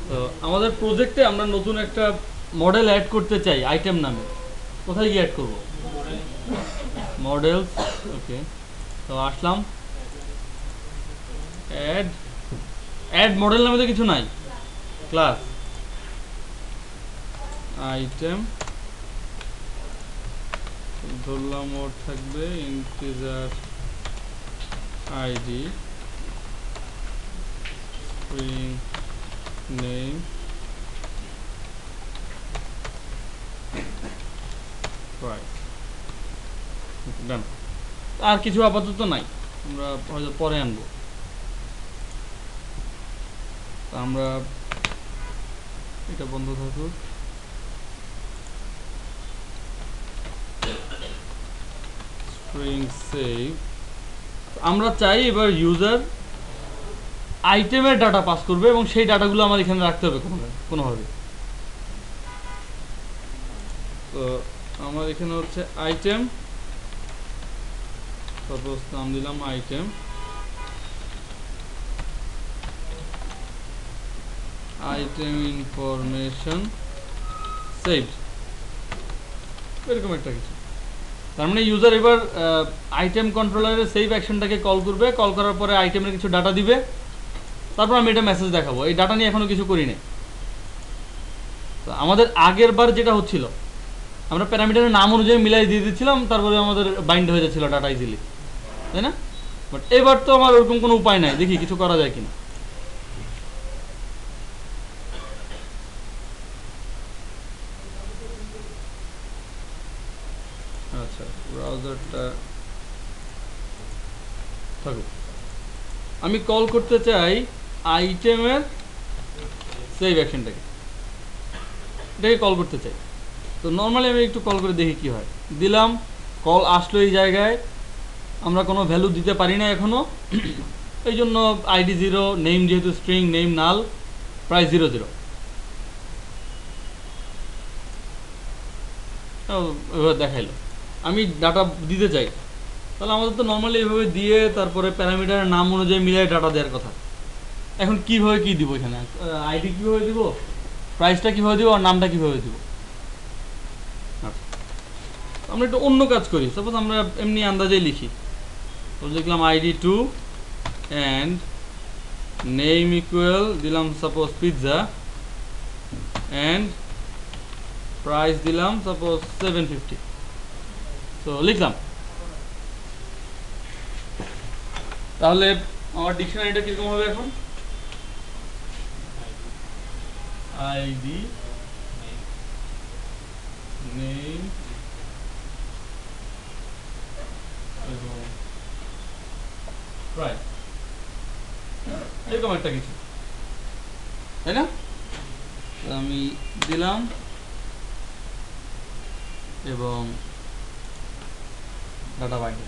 তো আমাদের প্রজেক্টে আমরা নতুন একটা মডেল অ্যাড করতে চাই আইটেম নামে। কোথায় গিয়ে অ্যাড করব? মডেলস। ওকে, তো আসলাম, অ্যাড অ্যাড মডেল নামে তো কিছু নাই। ক্লাস আইটেম ধরলাম, ওর থাকবে integer ID, string name, price. Done. আর কিছু আপাতত নাই, আমরা হয়তো পরে আনবো। আমরা এটা বন্ধ থাকুক। String save. আমরা চাই এবার ইউজার আইটেমের ডাটা পাস করবে এবং সেই ডাটাগুলো আমার এখানে রাখতে হবে কোনোভাবে। তো আমার এখানে হচ্ছে আইটেম, সাপোজ নাম দিলাম আইটেম, আইটেম ইনফরমেশন সেভড, এরকম একটা কিছু। তার মানে ইউজার এবার আইটেম কন্ট্রোলারের সেভ অ্যাকশনটাকে কল করবে, কল করার পরে আইটেমের কিছু ডাটা দিবে, তারপর আমি এটা মেসেজ দেখাবো। এই ডাটা নিয়ে এখনো কিছু করি নাই। তো আমাদের আগের বার যেটা হচ্ছিল, আমরা প্যারামিটারের নাম অনুযায়ী মিলাই দিয়ে দিচ্ছিলাম, তারপরে আমাদের বাইন্ড হয়ে যাচ্ছিল ডাটা ইজিলি, তাই না? বাট এবার তো আমার ওরকম কোনো উপায় নাই, দেখি কিছু করা যায় কিনা। আচ্ছা, ব্রাউজারটা থাকুক। আমি কল করতে চাই আইটেমের সেভ অ্যাকশনটাকে, এটাকে কল করতে চাই। তো নর্মালি আমি একটু কল করে দেখি কি হয়। দিলাম, কল আসলো এই জায়গায়, আমরা কোনো ভ্যালু দিতে পারি না এখনো, এই জন্য আইডি 0, নেম যেহেতু স্ট্রিং, নেম নাল, প্রাইস 0 0। এভাবে দেখাইলো। আমি ডাটা দিতে চাই, তাহলে আমাদের তো নর্মালি এভাবে দিয়ে তারপরে প্যারামিটারের নাম অনুযায়ী মিলিয়ে ডাটা দেওয়ার কথা। এখন কীভাবে কী দিব এখানে? আইডি কীভাবে দিব, প্রাইসটা কীভাবে দিব, আর নামটা কীভাবে দিব? আমরা একটু অন্য কাজ করি। সাপোজ আমরা এমনি আন্দাজেই লিখি, তো লিখলাম আইডি 2 অ্যান্ড নেম ইকুয়াল দিলাম সাপোজ পিৎজা, অ্যান্ড প্রাইস দিলাম সাপোজ 750। তো লিখলাম, তাহলে আমার ডিকশনারিটা কীরকম হবে এখন? আইডি, নেম এবং প্রাইস, এরকম একটা কিছু, তাই না? আমি দিলাম এবং ডাটা বাইন্ড।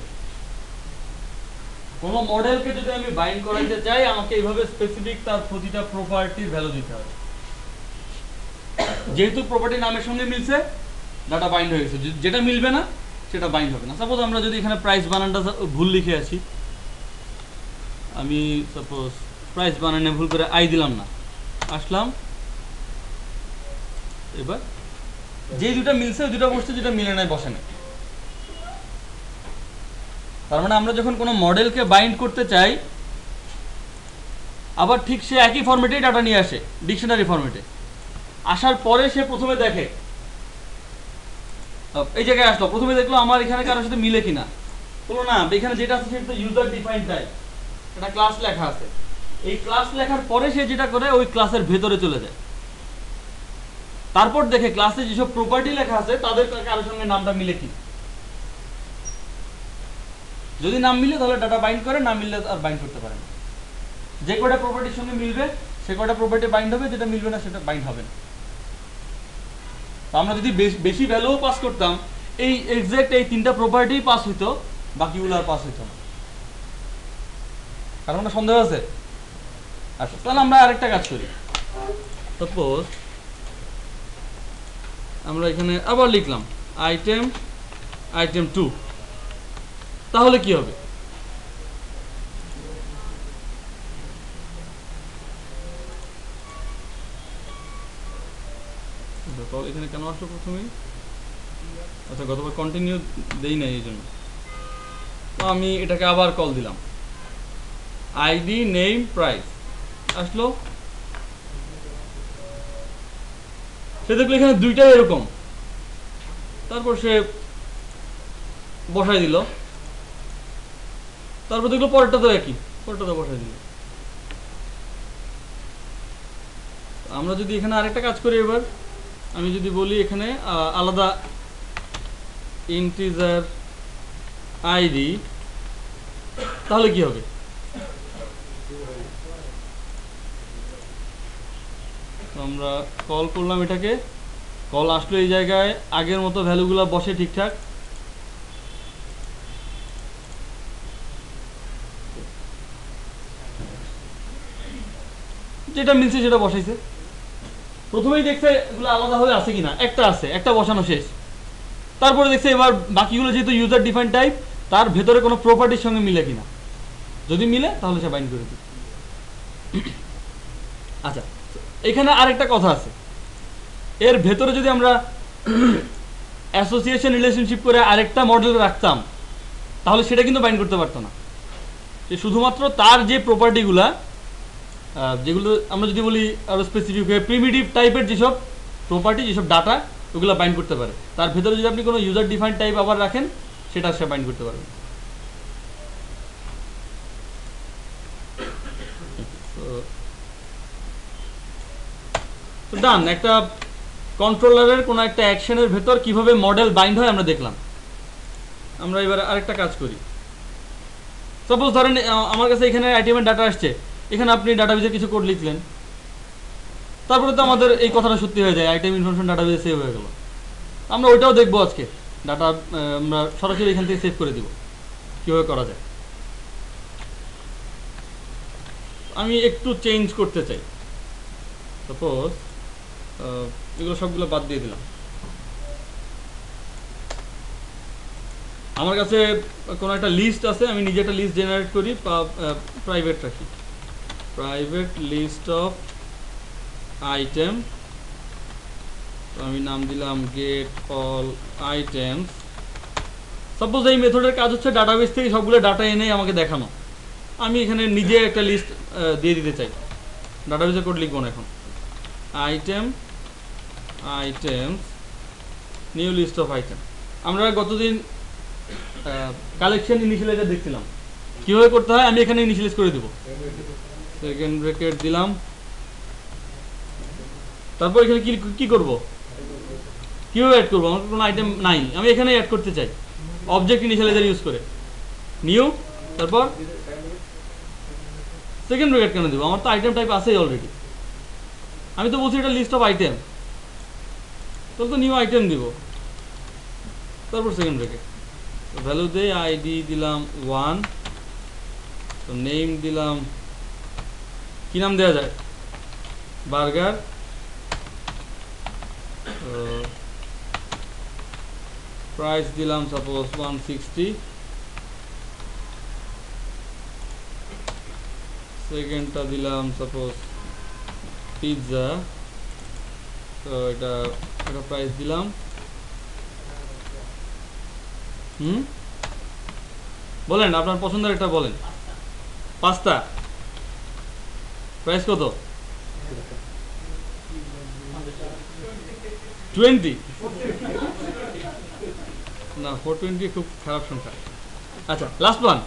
কোনো মডেলকে যদি আমি বাইন্ড করাতে চাই, আমাকে এইভাবে স্পেসিফিক তার প্রতিটা প্রপার্টির ভ্যালু দিতে হবে। যেহেতু প্রপার্টি নামের সঙ্গে মিলছে, ডাটা বাইন্ড হয়ে গেছে। যেটা মিলবে না সেটা বাইন্ড হবে না। সাপোজ আমরা যদি এখানে প্রাইস বানানটা ভুল লিখে আছি, আমি সাপোজ প্রাইস বানানে ভুল করে আই দিলাম না, আসলাম, এবার যে দুটা মিলছে ওই দুটা বসছে, যেটা মিলে নাই বসে না। তার মানে আমরা যখন কোনো মডেলকে বাইন্ড করতে চাই, আবার ঠিক সে একই ফরম্যাটেই ডাটা নিয়ে আসে, ডিকশনারি ফরম্যাটে। আসার পরে সে প্রথমে দেখে, এই জায়গায় আসলো, প্রথমে দেখলো আমার এখানে কারোর সাথে মিলে কিনা, বললো না, এখানে যেটা আছে সেটা ইউজার ডিফাইন্ড টাইপ, একটা ক্লাস লেখা আছে। এই ক্লাস লেখার পরে সে যেটা করে, ওই ক্লাসের ভেতরে চলে যায়, তারপর দেখে ক্লাসে যেসব প্রপার্টি লেখা আছে তাদের কারোর সঙ্গে নামটা মিলে কি। যদি নাম মিলে তাহলে ডাটা বাইন্ড করে, না মিললে আর বাইন্ড করতে পারে না। যে কয়টা প্রপার্টির সঙ্গে মিলবে সে কয়টা প্রপার্টি বাইন্ড হবে, যেটা মিলবে না সেটা বাইন্ড হবে না। তো আমরা যদি বেশি ভ্যালুও পাস করতাম, এই এক্সাক্ট এই 3টা প্রপার্টি পাস হইতো, বাকিগুলো আর পাস হইতো না। কারণ সন্দেহ আছে। আচ্ছা, তাহলে আমরা আরেকটা কাজ করি। সাপোজ আমরা এখানে আবার লিখলাম আইটেম 2, তাহলে কি হবে? আচ্ছা কল এখানে কেন আসলো প্রথমেই? আচ্ছা গতবার কন্টিনিউ দেই নাই এই জন্য। তো আমি এটাকে আবার কল দিলাম, আইডি নেম প্রাইস আসলো। সে দেখলো এখানে দুইটাই এরকম, তারপর সে বসাই দিল, তারপর দেখলো পরেরটা তো একই, পরেরটা তো বসাই দিল। আমরা যদি এখানে আরেকটা কাজ করি, এবার আমি যদি বলি এখানে আলাদা ইন্টিজার আইডি, তাহলে কি হবে? আমরা কল করলাম এটাকে, কল আসলো এই জায়গায়, আগের মতো ভ্যালুগুলো বসে ঠিকঠাক। যেটা মিলছে সেটা বসাইছে। প্রথমেই দেখছে এগুলো আলাদাভাবে আছে কিনা, একটা আছে, একটা বসানো শেষ। তারপরে দেখছে এবার বাকিগুলো যেহেতু ইউজার ডিফাইন টাইপ, তার ভেতরে কোনো প্রপার্টির সঙ্গে মিলে কিনা, যদি মিলে তাহলে সে বাইন্ড করে দিবে। আচ্ছা এখানে আরেকটা কথা আছে, এর ভেতরে যদি আমরা অ্যাসোসিয়েশন রিলেশনশিপ করে আরেকটা মডেল রাখতাম, তাহলে সেটা কিন্তু বাইন্ড করতে পারতো না। সে শুধুমাত্র তার যে প্রপার্টিগুলা, যেগুলো আমরা যদি বলি আরও স্পেসিফিক হয়ে প্রিমিটিভ টাইপের যেসব প্রপার্টি, যেসব ডাটা, ওগুলো বাইন্ড করতে পারে। তার ভেতরে যদি আপনি কোনো ইউজার ডিফাইন টাইপ আবার রাখেন, সেটা সে বাইন্ড করতে পারবে। তো ডান, একটা কন্ট্রোলারের কোনো একটা অ্যাকশনের ভেতর কিভাবে মডেল বাইন্ড হয় আমরা দেখলাম। আমরা এবার আরেকটা কাজ করি। সাপোজ ধরেন আমার কাছে এখানে আইটেমের ডাটা আসছে, এখানে আপনি ডাটাবেজে কিছু কোড লিখলেন, তারপরে তো আমাদের এই কথাটা সত্যি হয়ে যায়, আইটেম ইনফরমেশন ডাটাবেজে সেভ হয়ে গেল। আমরা ওইটাও দেখবো আজকে, ডাটা আমরা সরাসরি এখান থেকে সেভ করে দিব, কীভাবে করা যায়। আমি একটু চেঞ্জ করতে চাই, সাপোজ এগুলো সবগুলো বাদ দিয়ে দিলাম। আমার কাছে কোনো একটা লিস্ট আছে, আমি নিজে একটা লিস্ট জেনারেট করি, প্রাইভেট রাখি, প্রাইভেট লিস্ট অফ আইটেম। তো আমি নাম দিলাম গেট অল আইটেমস। সাপোজ এই মেথডের কাজ হচ্ছে ডাটাবেস থেকে সবগুলো ডাটা এনে আমাকে দেখানো। আমি এখানে নিজে একটা লিস্ট দিয়ে দিতে চাই, ডাটাবেসে কোড লিখবো না এখন। Item items new list of item. আমরা গতদিন কালেকশন ইনিশিয়ালাইজার দেখছিলাম কীভাবে করতে হয়। আমি এখানে ইনিশিয়ালাইজ করে দেবো, সেকেন্ড ব্র্যাকেট দিলাম। তারপর এখানে কি করব, কীভাবে অ্যাড করবো? আমার কোনো আইটেম নাই, আমি এখানে অ্যাড করতে চাই অবজেক্ট ইনিশিয়ালাইজার ইউজ করে। নিউ, তারপর সেকেন্ড ব্র্যাকেট কেন দেবো? আমার তো আইটেম টাইপ আছেই অলরেডি। আমি তো বলছি এটা লিস্ট অফ আইটেম, তাহলে তো নিউ আইটেম দিব, তারপর সেকেন্ড ব্র্যাকেট। ভ্যালু দেই, আইডি দিলাম 1, তো নেম দিলাম, কি নাম দেওয়া যায়, বার্গার। প্রাইস দিলাম সাপোজ 160, সেকেন্ডটা দিলাম সাপোজ পিৎজা, তো এটা প্রাইস দিলাম বলেন আপনার পছন্দের একটা বলেন, পাস্তা, প্রাইস কত? 20 না, 420 খুব খারাপ সংখ্যা। আচ্ছা লাস্ট ওয়ান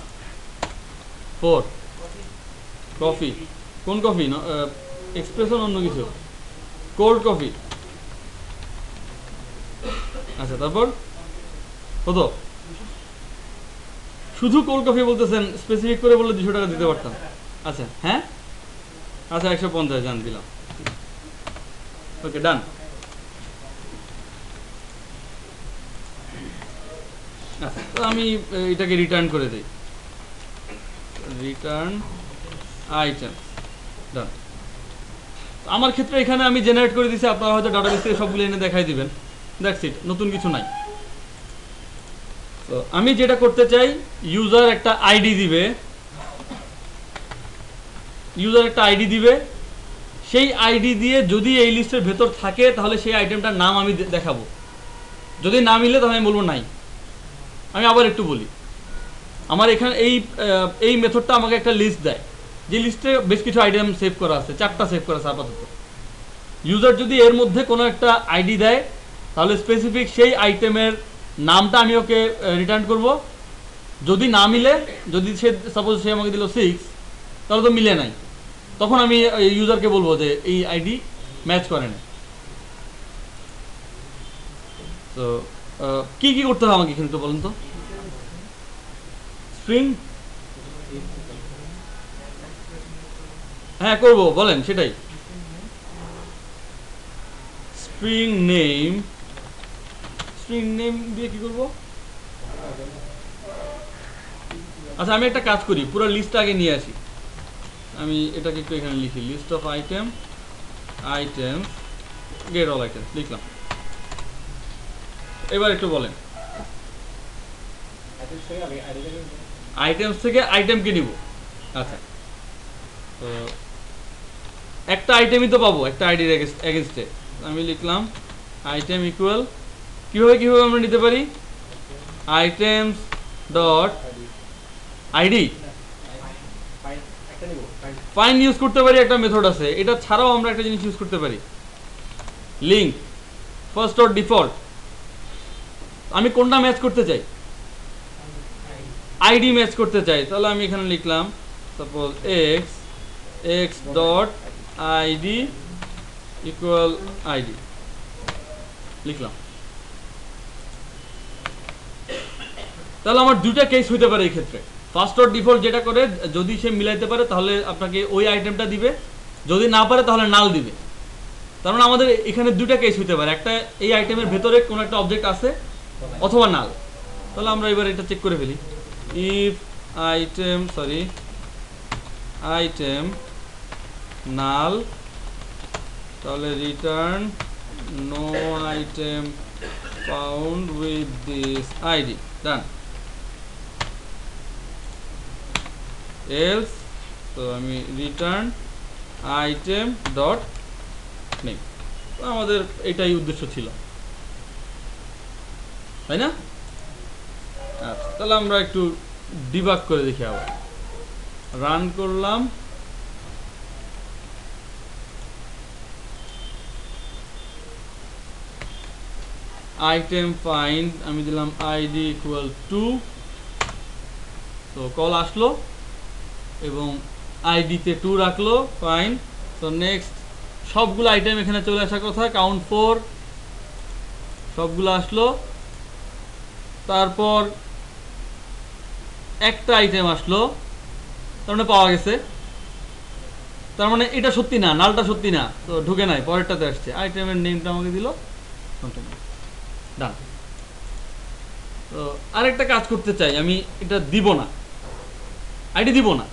4, কফি। কোন কফি? এক্সপ্রেসো অন্য কিছু, কোল্ড কফি। আচ্ছা তারপর কত? শুধু কোল্ড কফি বলতেছেন, স্পেসিফিক করে বললে 200 টাকা দিতে পারতাম। আচ্ছা হ্যাঁ, আচ্ছা 150 জান দিলাম। ওকে ডান। আচ্ছা তো আমি এটাকে রিটার্ন করে দিই, রিটার্ন আইটেম, ডান। আমার ক্ষেত্রে এখানে আমি জেনারেট করে দিয়েছি, আপনারা হয়তো ডাটাবেস থেকে সবগুলো এনে দেখাই দিবেন, দ্যাটস ইট, নতুন কিছু নাই। তো আমি যেটা করতে চাই, ইউজার একটা আইডি দিবে, সেই আইডি দিয়ে যদি এই লিস্টের ভেতর থাকে তাহলে সেই আইটেমটার নাম আমি দেখাবো, যদি না মিলে তাহলে আমি বলবো নাই। আমি আবার একটু বলি, আমার এখানে এই মেথডটা আমাকে একটা লিস্ট দেয়, যে লিস্টে বেশ কিছু আইটেম সেভ করা আছে, 4টা সেভ করা আছে আপাতত। ইউজার যদি এর মধ্যে কোনো একটা আইডি দেয় তাহলে স্পেসিফিক সেই আইটেমের নামটা আমি ওকে রিটার্ন করব। যদি না মিলে, যদি সাপোজ সে আমাকে দিল 6, তাহলে তো মিলে নাই, তখন আমি ইউজারকে বলবো যে এই আইডি ম্যাচ করে না। তো কি কি করতে হবে আমাকে এখানে একটু বলুন তো। স্ট্রিং, হ্যাঁ করবো, বলেন সেটাই। স্ট্রিং নেম দিয়ে কি করব? আচ্ছা আমি একটা কাজ করি, পুরো লিস্ট আগে নিয়ে আসি। আমি এটাকে একটু এখানে লিখি, list of item get all item লিখলাম। এবার একটু বলেন, আইটেমস থেকে আইটেমকে নিব। আচ্ছা, তো একটা আইটেমই তো পাবো একটা আইডির এগেনস্টে। আমি লিখলাম আইটেম ইকুয়াল, কিভাবে আমরা নিতে পারি, items dot ID find use করতে পারি, একটা মেথড আছে। এটা ছাড়াও আমরা একটা জিনিস ইউজ করতে পারি, লিঙ্ক ফার্স্ট ডট ডিফল্ট। আমি কোনটা ম্যাচ করতে চাই, আইডি ম্যাচ করতে চাই, তাহলে আমি এখানে লিখলাম suppose x dot ID equal ID লিখলাম। তাহলে আমার দুইটা কেস হইতে পারে এই ক্ষেত্রে। ফার্স্ট ডট ডিফল্ট যেটা করে, যদি সে মিলাইতে পারে তাহলে আপনাকে ওই আইটেমটা দিবে, যদি না পারে তাহলে নাল দিবে। তার মানে আমাদের এখানে দুইটা কেস হইতে পারে, একটা এই আইটেমের ভেতরে কোনো একটা অবজেক্ট আছে অথবা নাল। তাহলে আমরা এবার এটা চেক করে ফেলি, ইফ আইটেম নাল, তাহলে return no item found with this ID, done. Else, তো আমি রিটার্ন আইটেম ডট নেম। আমাদের এটাই উদ্দেশ্য ছিল, তাই না? আচ্ছা, তাহলে আমরা একটু ডিবাগ করে দেখি, আবার রান করলাম। আইটেম ফাইন্ড, আমি দিলাম আইডি ইকুয়াল টু, তো কল আসলো এবং আইডিতে 2 রাখলো, ফাইন। তো নেক্সট সবগুলো আইটেম এখানে চলে আসার কথা, কাউন্ট 4 সবগুলো আসলো। তারপর একটা আইটেম আসলো, তার মানে পাওয়া গেছে, তার মানে এটা সত্যি না, নালটা সত্যি না, তো ঢুকে নাই, পরেরটাতে আসছে। আইটেমের নেমটা আমাকে দিল, ডান। তো আরেকটা কাজ করতে চাই, আমি এটা দিব না, আইডি দিব না,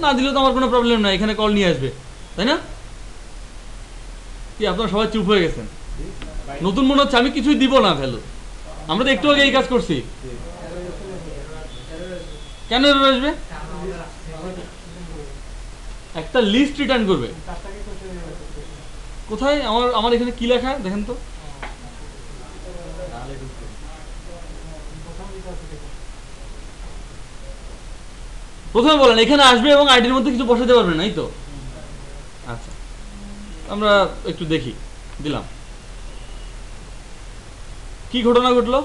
না দিলেও তো আমার কোনো প্রবলেম নাই, এখানে কল নিয়ে আসবে, তাই না? কি আপনারা সবাই চুপ হয়ে গেছেন? নতুন মনে হচ্ছে, আমি কিছুই দিব না ভ্যালু। আমরা তো একটু আগে এই কাজ করছি, কেন এরর আসবে? একটা লিস্ট রিটার্ন করবে। কোথায় আমার এখানে কি লেখা দেখেন তো, প্রথমে বলেন এখানে আসবে এবং আইডির মধ্যে কিছু বসাতে পারবেন, এই তো। আচ্ছা, আমরা একটু দেখি, দিলাম, কি ঘটনা ঘটলো।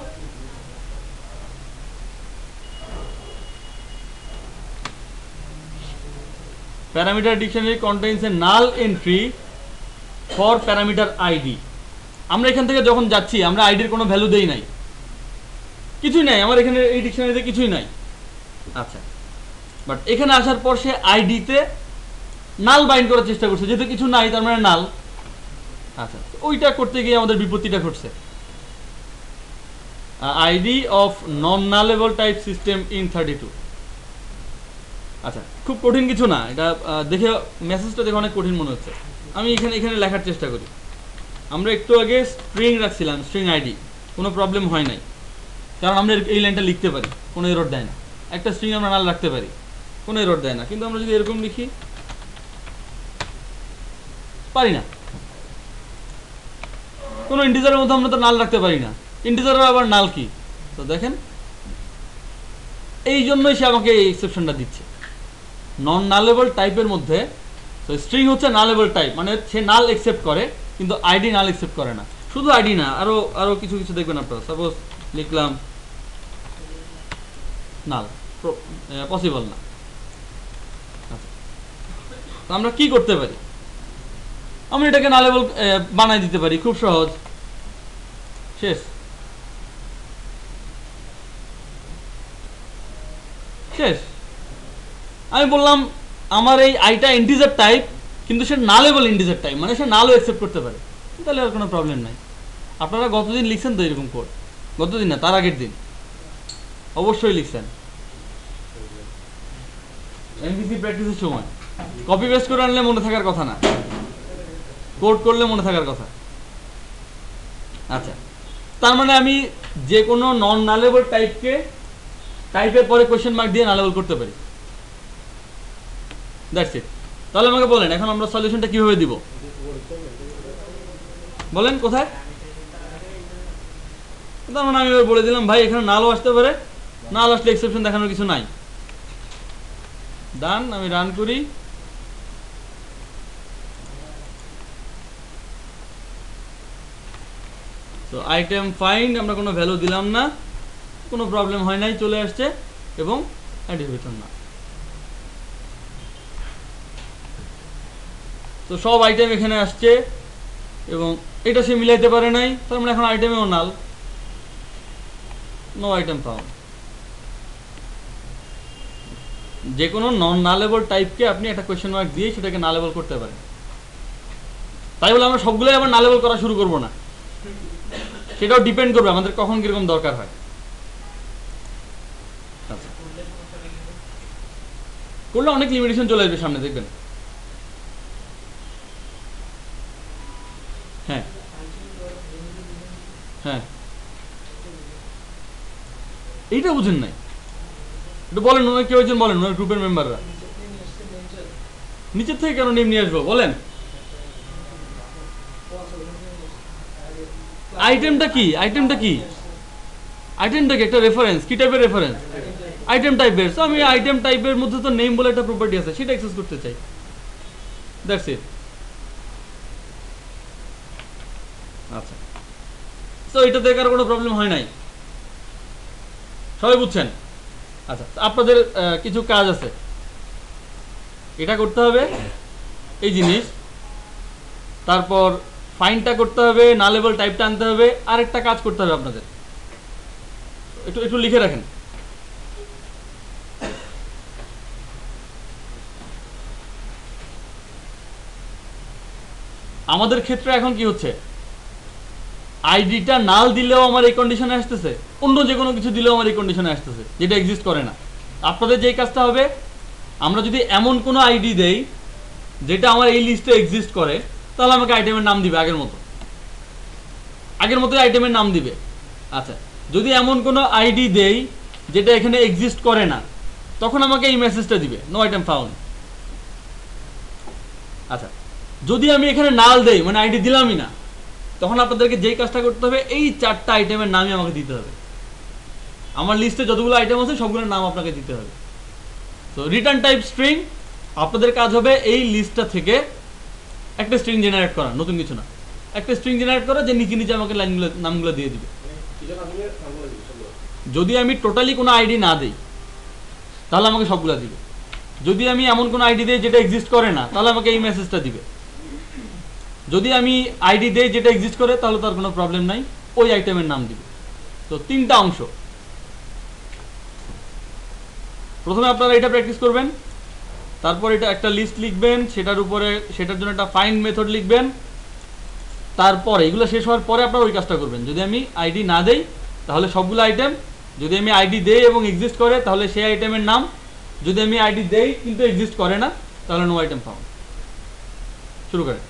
Parameter dictionary contains A null entry for parameter ID. আমরা এখান থেকে যখন যাচ্ছি আমরা আইডির কোনো ভ্যালু দেই নাই, কিছুই নাই, আমার এখানে এই ডিকশনারিতে কিছুই নাই। আচ্ছা, বাট এখানে আসার পর সে আইডিতে নাল বাইন্ড করার চেষ্টা করছে, যেহেতু কিছু নাই তার মানে নাল। আচ্ছা, ওইটা করতে গিয়ে আমাদের বিপত্তিটা ঘটছে। ID of non nullable type system in 32। আচ্ছা, খুব কঠিন কিছু না, এটা দেখে মেসেজটা দেখে অনেক কঠিন মনে হচ্ছে। আমি এখানে লেখার চেষ্টা করি। আমরা একটু আগে স্ট্রিং রাখছিলাম, স্ট্রিং আইডি, কোনো প্রবলেম হয় নাই, কারণ আমরা এই লাইনটা লিখতে পারি, কোনো এরর দেয় না। একটা স্ট্রিং আমরা নাল রাখতে পারি, কোনো এরর দেয় না। কিন্তু আমরা যদি এরকম লিখি, পারি না। কোনো ইন্টিজারের মধ্যে আমরা তো নাল রাখতে পারি না, ইন্টিজারের আবার নাল কি? তো দেখেন এই জন্যই সে আমাকে এই এক্সেপশনটা দিচ্ছে। নন নালেবল টাইপের মধ্যে, তো স্ট্রিং হচ্ছে নালেবল টাইপ, মানে সে নাল অ্যাকসেপ্ট করে কিন্তু আইডি নাল অ্যাকসেপ্ট করে না। শুধু আইডি না, আরো কিছু কিছু দেখবেন আপনারা। সাপোজ লিখলাম নাল, পসিবল না। তো আমরা কি করতে পারি? আমরা এটাকে নালেবল বানাই দিতে পারি, খুব সহজ। শেষ। শেষ। আমি বললাম আমার এই আইটা ইন্টিজার টাইপ, কিন্তু সে নালেবল ইন্টিজার টাইপ, মানে সে নালও অ্যাকসেপ্ট করতে পারে, তাহলে আর কোনো প্রবলেম নাই। আপনারা গতদিন লিখছেন তো এরকম কোড? গতদিন না, তার আগের দিন অবশ্যই লিখছেন এমভিসি প্র্যাকটিসের সময়। কপি পেস্ট করে আনলে মনে থাকার কথা না, কোড করলে মনে থাকার কথা। আচ্ছা, তার মানে আমি যে কোনো নন নালেবল টাইপকে টাইপের পরে কোয়েশ্চেন মার্ক দিয়ে নালেবল করতে পারি। That's it. তাহলে আমাকে বলেন এখন আমরা সলিউশনটা কিভাবে দিব? বলেন কোথায়? তার মানে আমি এবার বলে দিলাম ভাই এখানে নালও আসতে পারে, নাল আসলে এক্সেপশন দেখানোর কিছু নাই। ডান। আমি রান করি। তো আইটেম ফাইন্ড, আমরা কোনো ভ্যালু দিলাম না, কোনো প্রবলেম হয় নাই, চলে আসছে এবং আইডির ভিতর না। তো সব আইটেম এখানে আসছে এবং এটা সে মিলাইতে পারে নাই, তার মানে এখন আইটেমেও নাল, নো আইটেম ফাউন্ড। যে কোনো নন নালেবল টাইপকে আপনি একটা কোয়েশ্চেন মার্ক দিয়ে সেটাকে নালেবল করতে পারেন। তাই বলে আমরা সবগুলোই আবার নালেবল করা শুরু করব না, সেটাও ডিপেন্ড করবে আমাদের কখন কিরকম দরকার হয়। করলে অনেক লিমিটেশন চলে আসবে সামনে, দেখবেন। হ্যাঁ হ্যাঁ, এইটা বুঝেন নাই, একটু বলেন। ওনার কেউ একজন বলেন, ওনার গ্রুপের মেম্বাররা। নিচের থেকে কেন নেম নিয়ে আসবো বলেন? আইটেমটা কি? আইটেমটা কি? আইটেমটা কি? একটা রেফারেন্স। কি টাইপের রেফারেন্স? আইটেম টাইপের। সো আমি আইটেম টাইপের মধ্যে তো নেম বলে একটা প্রপার্টি আছে, সেটা অ্যাক্সেস করতে চাই। That's it. আচ্ছা, তো এটা দেখার কোনো প্রবলেম হয় নাই, সবাই বুঝছেন? আচ্ছা, আপনাদের কিছু কাজ আছে, এটা করতে হবে এই জিনিস, তারপর ফাইনটা করতে হবে, নালেবল টাইপটা আনতে হবে, আরেকটা কাজ করতে হবে আপনাদের, একটু একটু লিখে রাখেন। আমাদের ক্ষেত্রে এখন কি হচ্ছে, আইডিটা নাল দিলেও আমার এই কন্ডিশনে আসতেছে, অন্য যে কোনো কিছু দিলেও আমার এই কন্ডিশনে আসতেছে, যেটা এক্সিস্ট করে না। আপনাদের যেই কাজটা হবে, আমরা যদি এমন কোনো আইডি দেই যেটা আমার এই লিস্টে এক্সিস্ট করে, তাহলে আমাকে আইটেমের নাম দিবে আগের মতোই আইটেমের নাম দিবে। আচ্ছা, যদি এমন কোনো আইডি দেই যেটা এখানে এক্সিস্ট করে না, তখন আমাকে এই মেসেজটা দিবে, নো আইটেম ফাউন্ড। আচ্ছা, যদি আমি এখানে নাল দেই, মানে আইডি দিলামই না, তখন আপনাদেরকে যেই কাজটা করতে হবে, এই 4টা আইটেমের নামই আমাকে দিতে হবে। আমার লিস্টে যতগুলো আইটেম আছে সবগুলোর নাম আপনাকে দিতে হবে। তো রিটার্ন টাইপ স্ট্রিং, আপনাদের কাজ হবে এই লিস্টটা থেকে একটা স্ট্রিং জেনারেট করা, নতুন কিছু না, একটা স্ট্রিং জেনারেট করা যে নিচে নিচে আমাকে লাইনগুলো নামগুলো দিয়ে দিবে। যদি আমি টোটালি কোনো আইডি না দিই তাহলে আমাকে সবগুলো দিবে। যদি আমি এমন কোনো আইডি দিই যেটা এক্সিস্ট করে না, তাহলে আমাকে এই মেসেজটা দিবে। যদি আমি আইডি দেই যেটা এক্সিস্ট করে, তাহলে তার কোনো প্রবলেম নাই, ওই আইটেমের নাম দিবে। তো 3টা অংশ। প্রথমে আপনারা এটা প্র্যাকটিস করবেন, তারপর এটা একটা লিস্ট লিখবেন, সেটার জন্য একটা ফাইন্ড মেথড লিখবেন, তারপরে এগুলো শেষ হওয়ার পরে আপনারা ওই কাজটা করবেন। যদি আমি আইডি না দেই তাহলে সবগুলো আইটেম, যদি আমি আইডি দেই এবং এক্সিস্ট করে তাহলে সেই আইটেমের নাম, যদি আমি আইডি দেই কিন্তু এক্সিস্ট করে না তাহলে নো আইটেম ফাউন্ড। শুরু করেন।